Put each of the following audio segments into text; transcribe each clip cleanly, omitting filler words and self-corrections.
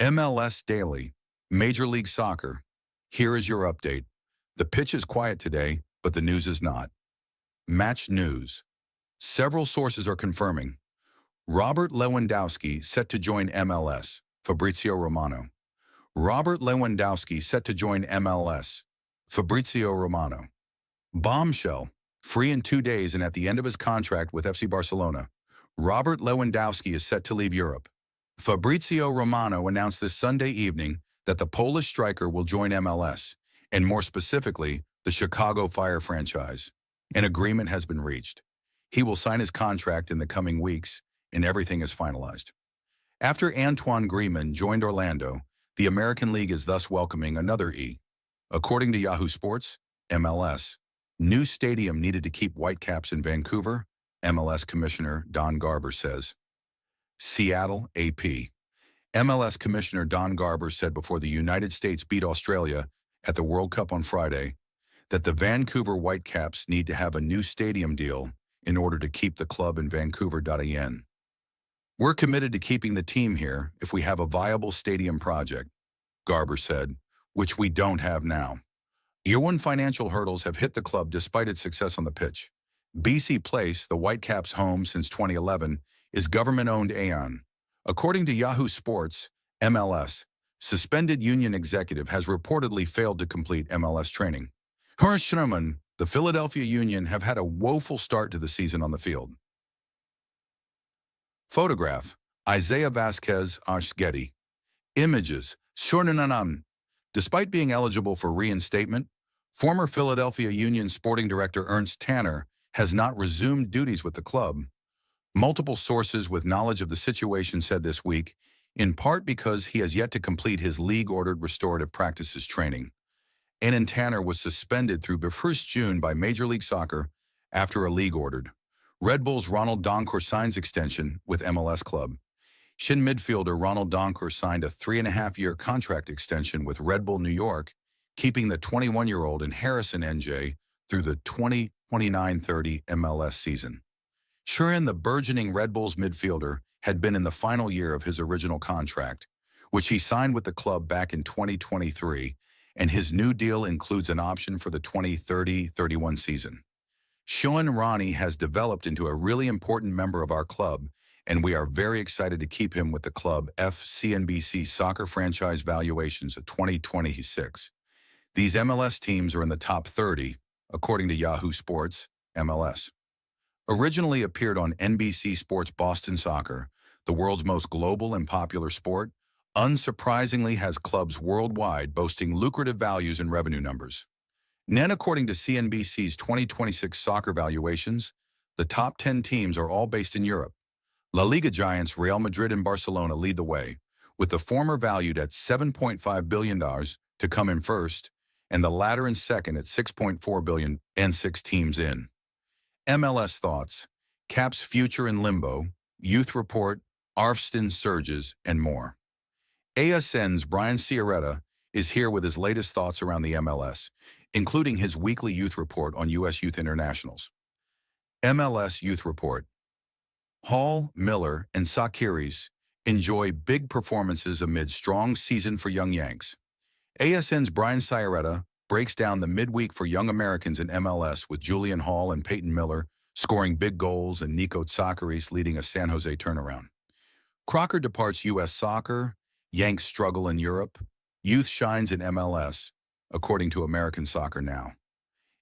MLS Daily, Major League Soccer. Here is your update. The pitch is quiet today, but the news is not. Match news. Several sources are confirming. Robert Lewandowski set to join MLS, Fabrizio Romano. Robert Lewandowski set to join MLS, Fabrizio Romano. Bombshell, free in 2 days and at the end of his contract with FC Barcelona. Robert Lewandowski is set to leave Europe. Fabrizio Romano announced this Sunday evening that the Polish striker will join MLS, and more specifically, the Chicago Fire franchise. An agreement has been reached. He will sign his contract in the coming weeks, and everything is finalized. After Antoine Griezmann joined Orlando, the American League is thus welcoming another E. According to Yahoo Sports, MLS, new stadium needed to keep Whitecaps in Vancouver, MLS Commissioner Don Garber says. Seattle, AP. MLS Commissioner Don Garber said before the United States beat Australia at the World Cup on Friday that the Vancouver Whitecaps need to have a new stadium deal in order to keep the club in Vancouver.in. We're committed to keeping the team here if we have a viable stadium project, Garber said, which we don't have now. Year one financial hurdles have hit the club despite its success on the pitch. BC Place, the Whitecaps' home since 2011, is government-owned Aon. According to Yahoo Sports, MLS, suspended union executive has reportedly failed to complete MLS training. Arfsten, the Philadelphia Union, have had a woeful start to the season on the field. Photograph, Isaiah Vasquez Getty. Images, Shornanan. Despite being eligible for reinstatement, former Philadelphia Union sporting director Ernst Tanner has not resumed duties with the club. Multiple sources with knowledge of the situation said this week, in part because he has yet to complete his league-ordered restorative practices training. Anan Tanner was suspended through 1st June by Major League Soccer after a league-ordered. Red Bulls Ronald Donkor signs extension with MLS club. Shin midfielder Ronald Donkor signed a 3.5-year contract extension with Red Bull New York, keeping the 21-year-old in Harrison, NJ, through the 2029-30 MLS season. Shurin, the burgeoning Red Bulls midfielder, had been in the final year of his original contract, which he signed with the club back in 2023, and his new deal includes an option for the 2030-31 season. Shoan Ronnie has developed into a really important member of our club, and we are very excited to keep him with the club. CNBC soccer franchise valuations of 2026. These MLS teams are in the top 30, according to Yahoo Sports, MLS. Originally appeared on NBC Sports Boston Soccer, the world's most global and popular sport, unsurprisingly has clubs worldwide boasting lucrative values and revenue numbers. Then, according to CNBC's 2026 soccer valuations, the top 10 teams are all based in Europe. La Liga giants Real Madrid and Barcelona lead the way, with the former valued at $7.5 billion to come in first, and the latter in second at $6.4 billion and 6 teams in. MLS Thoughts, Caps future in limbo, Youth report, Arfsten surges, and more. ASN's Brian Ciaretta is here with his latest thoughts around the MLS, including his weekly youth report on U.S. youth internationals. MLS Youth Report. Hall, Miller, and Tsakiris enjoy big performances amid strong season for young Yanks. ASN's Brian Ciaretta breaks down the midweek for young Americans in MLS with Julian Hall and Peyton Miller scoring big goals and Nico Tsakiris leading a San Jose turnaround. Crocker departs U.S. soccer, Yanks struggle in Europe, youth shines in MLS, according to American Soccer Now.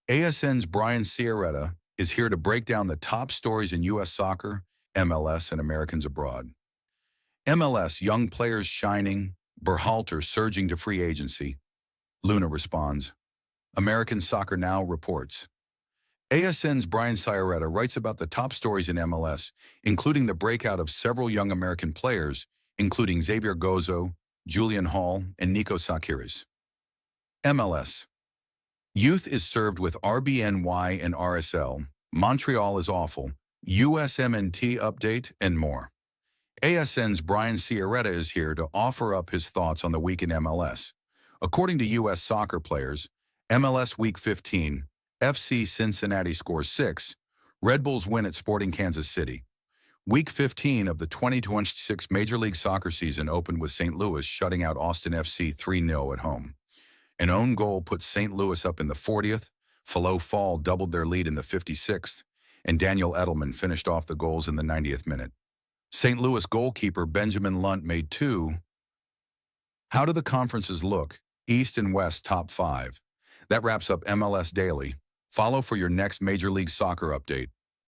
ASN's Brian Ciaretta is here to break down the top stories in U.S. soccer, MLS, and Americans abroad. MLS, young players shining, Berhalter surging to free agency. Luna responds. American Soccer Now reports. ASN's Brian Ciaretta writes about the top stories in MLS, including the breakout of several young American players, including Xavier Gozo, Julian Hall, and Nico Tsakiris. MLS. Youth is served with RBNY and RSL, Montreal is awful, USMNT update, and more. ASN's Brian Ciaretta is here to offer up his thoughts on the week in MLS. According to U.S. soccer players, MLS Week 15, FC Cincinnati scores 6, Red Bulls win at Sporting Kansas City. Week 15 of the 2026 Major League Soccer season opened with St. Louis shutting out Austin FC 3-0 at home. An own goal put St. Louis up in the 40th, Falo Fall doubled their lead in the 56th, and Daniel Edelman finished off the goals in the 90th minute. St. Louis goalkeeper Benjamin Lunt made two. How do the conferences look? East and West top 5. That wraps up MLS Daily. Follow for your next Major League Soccer update.